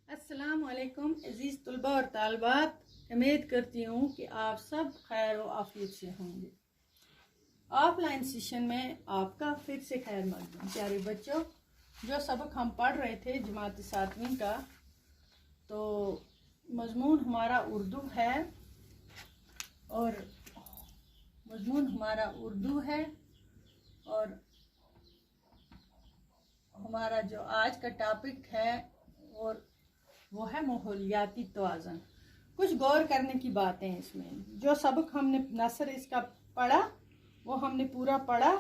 अस्सलामुअलैकुम अज़ीज़ तुलबा और तालबात, उम्मीद करती हूँ कि आप सब खैर व आफियत से होंगे। ऑफलाइन सेशन में आपका फिर से खैर मकदम। प्यारे बच्चों, जो सबक हम पढ़ रहे थे जमात 7वीं का, तो मजमून हमारा उर्दू है और हमारा जो आज का टॉपिक है और वो है माहौलियाती तवाज़ुन। कुछ गौर करने की बातें इसमें, जो सबक हमने नसर इसका पढ़ा वो हमने पूरा पढ़ा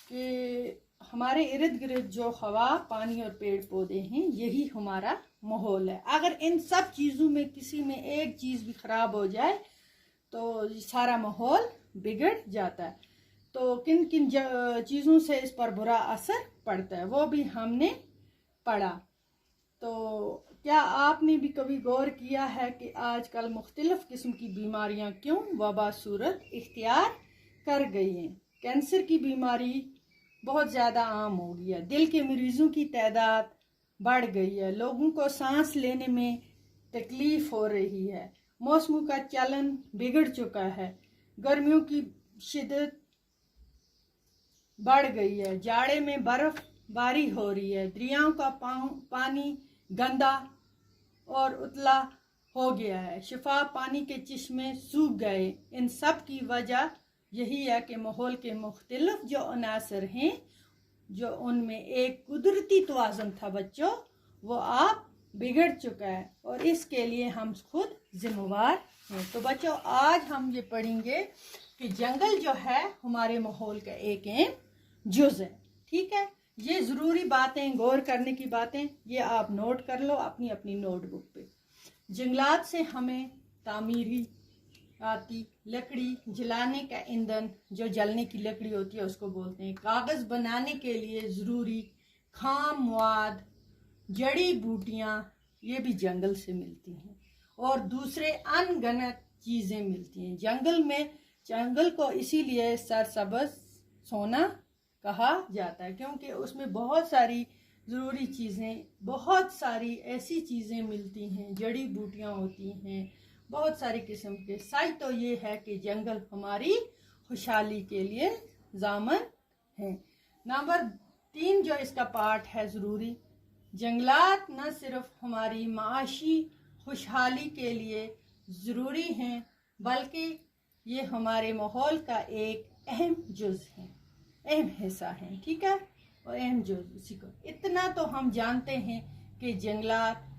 कि हमारे इर्द गिर्द जो हवा, पानी और पेड़ पौधे हैं, यही हमारा माहौल है। अगर इन सब चीज़ों में किसी में एक चीज़ भी ख़राब हो जाए तो सारा माहौल बिगड़ जाता है। तो किन किन चीज़ों से इस पर बुरा असर पड़ता है वो भी हमने पढ़ा। तो क्या आपने भी कभी गौर किया है कि आजकल मुख्तलिफ किस्म की बीमारियां क्यों वबा सूरत इख्तियार कर गई हैं? कैंसर की बीमारी बहुत ज़्यादा आम हो गई है, दिल के मरीजों की तादाद बढ़ गई है, लोगों को सांस लेने में तकलीफ हो रही है, मौसमों का चलन बिगड़ चुका है, गर्मियों की शिद्दत बढ़ गई है, जाड़े में बर्फबारी हो रही है, दरियाओं का पानी गंदा और उतला हो गया है, शिफा पानी के चश्मे सूख गए। इन सब की वजह यही है कि माहौल के मुख्तलिफ जो अनासर हैं, जो उनमें एक कुदरती तवाज़ुन था बच्चों, वो आप बिगड़ चुका है और इसके लिए हम खुद जिम्मेवार हैं। तो बच्चों, आज हम ये पढ़ेंगे कि जंगल जो है हमारे माहौल का एक अहम जुज़ है। ठीक है, ये ज़रूरी बातें, गौर करने की बातें, ये आप नोट कर लो अपनी अपनी नोटबुक पे। जंगलात से हमें तामीरी आती लकड़ी, जलाने का ईंधन, जो जलने की लकड़ी होती है उसको बोलते हैं, कागज़ बनाने के लिए ज़रूरी खाम मवाद, जड़ी बूटियाँ, ये भी जंगल से मिलती हैं और दूसरे अनगिनत चीज़ें मिलती हैं जंगल में। जंगल को इसीलिए सरसब्ज़ सोना कहा जाता है क्योंकि उसमें बहुत सारी ज़रूरी चीज़ें, बहुत सारी ऐसी चीज़ें मिलती हैं, जड़ी बूटियाँ होती हैं, बहुत सारी किस्म के। सच तो ये है कि जंगल हमारी खुशहाली के लिए ज़ामन है। नंबर 3 जो इसका पार्ट है ज़रूरी, जंगलात न सिर्फ हमारी माशी खुशहाली के लिए ज़रूरी हैं बल्कि ये हमारे माहौल का एक अहम जुज़ है, अहम हिस्सा है। ठीक है, और अहम जुज़ उसी को। इतना तो हम जानते हैं कि जंगलात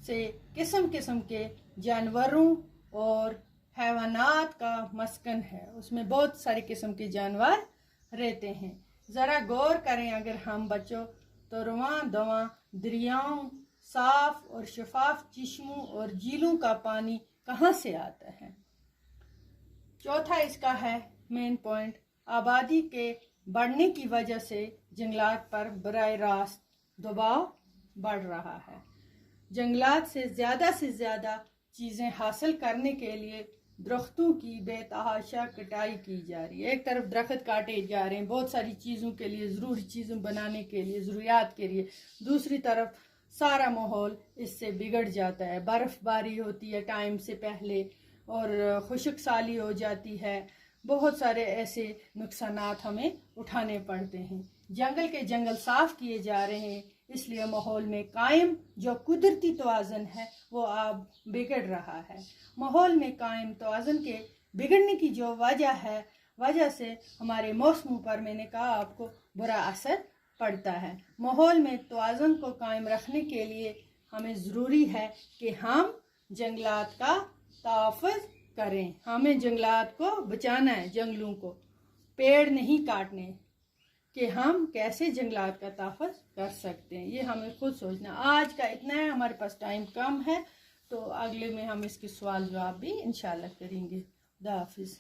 से किस्म किस्म के जानवरों और हैवानात का मस्कन है, उसमें बहुत सारे किस्म के जानवर रहते हैं। ज़रा गौर करें अगर हम बच्चों, तो रुआं दवा दरियाओं, साफ और शफाफ चश्मों और झीलों का पानी कहाँ से आता है? चौथा इसका है मेन पॉइंट, आबादी के बढ़ने की वजह से जंगलात पर बराह रास्त दबाव बढ़ रहा है। जंगलात से ज़्यादा चीज़ें हासिल करने के लिए दरख्तों की बेतहाशा कटाई की जा रही है। एक तरफ दरख्त काटे जा रहे हैं बहुत सारी चीज़ों के लिए, ज़रूरी चीज़ों बनाने के लिए, ज़रूरियात के लिए, दूसरी तरफ सारा माहौल इससे बिगड़ जाता है। बर्फ़बारी होती है टाइम से पहले और खुश्क साली हो जाती है, बहुत सारे ऐसे नुकसानात हमें उठाने पड़ते हैं। जंगल के जंगल साफ किए जा रहे हैं, इसलिए माहौल में कायम जो कुदरती तवाज़ुन है वो अब बिगड़ रहा है। माहौल में कायम तवाज़ुन के बिगड़ने की जो वजह से हमारे मौसमों पर, मैंने कहा आपको, बुरा असर पड़ता है। माहौल में तवाज़ुन को कायम रखने के लिए हमें ज़रूरी है कि हम जंगलात का तहफ़्फ़ुज़ करें, हमें जंगलात को बचाना है, जंगलों को, पेड़ नहीं काटने, कि हम कैसे जंगलात का तहफ़्फ़ुज़ कर सकते हैं, ये हमें खुद सोचना। आज का इतना है, हमारे पास टाइम कम है, तो अगले में हम इसके सवाल जवाब भी इंशाल्लाह करेंगे। खुदा हाफिज़।